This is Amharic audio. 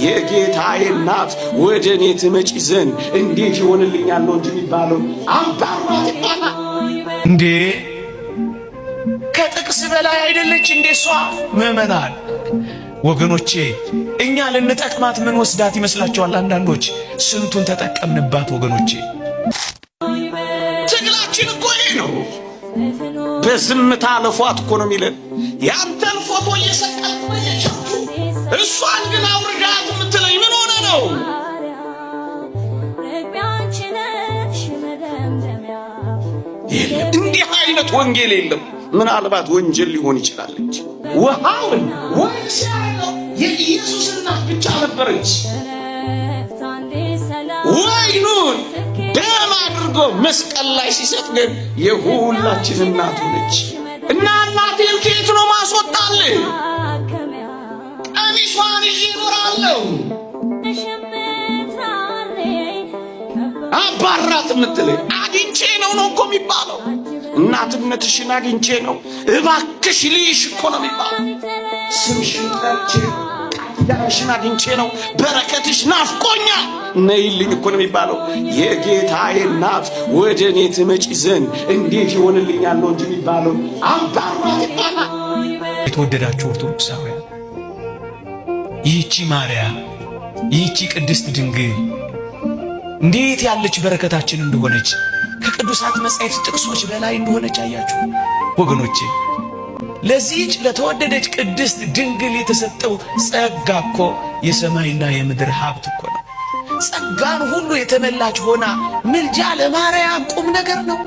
የጌታዬ እናት ወደ እኔ ትመጪ ዘንድ እንዴት ይሆንልኛል ነው እንጂ የሚባለው አባሯት ይባላል እንዴ? ከጥቅስ በላይ አይደለች እንዴ እሷ? ምዕመናን ወገኖቼ፣ እኛ ልንጠቅማት ምን ወስዳት ይመስላችኋል? አንዳንዶች ስንቱን ተጠቀምንባት ወገኖቼ። ትግላችን እኮ ይሄ ነው። በዝምታ ለፏት እኮ ነው የሚለን። ያንተን ፎቶ እየሰቀልክ በየቸርቹ እሷን ግን አውርዳት የምትለኝ ምን ሆነ ነው? የለም እንዲህ አይነት ወንጌል የለም። ምናልባት ወንጀል ሊሆን ይችላል እንጂ ውሃውን ወይስ ያለው የኢየሱስ እናት ብቻ ነበረች። ወይኑን ደም አድርጎ መስቀል ላይ ሲሰጥ ግን የሁላችን እናቱ ነች። እና እናቴን ከየት ነው ማስወጣልህ? ቀሚሷን ይዤ እኖራለሁ። አባራት የምትለኝ አግኝቼ ነው እኮ የሚባለው። እናትነትሽን አግኝቼ ነው እባክሽ ልይሽ እኮ ነው የሚባለው። ስምሽን ጠርቼ ቃልሽን አግኝቼ ነው በረከትሽ ናፍቆኛ ነይልኝ እኮ ነው የሚባለው። የጌታዬ እናት ወደ እኔ ትመጪ ዘንድ እንዴት ይሆንልኛል ነው እንጂ የሚባለው አባሯት ይባላል። የተወደዳችሁ ኦርቶዶክሳውያን፣ ይህቺ ማርያም ይህቺ ቅድስት ድንግል እንዴት ያለች በረከታችን እንደሆነች ከቅዱሳት መጻሕፍት ጥቅሶች በላይ እንደሆነች አያችሁ ወገኖቼ። ለዚህች ለተወደደች ቅድስት ድንግል የተሰጠው ጸጋ እኮ የሰማይና የምድር ሀብት እኮ ነው። ጸጋን ሁሉ የተመላች ሆና ምልጃ ለማርያም ቁም ነገር ነው።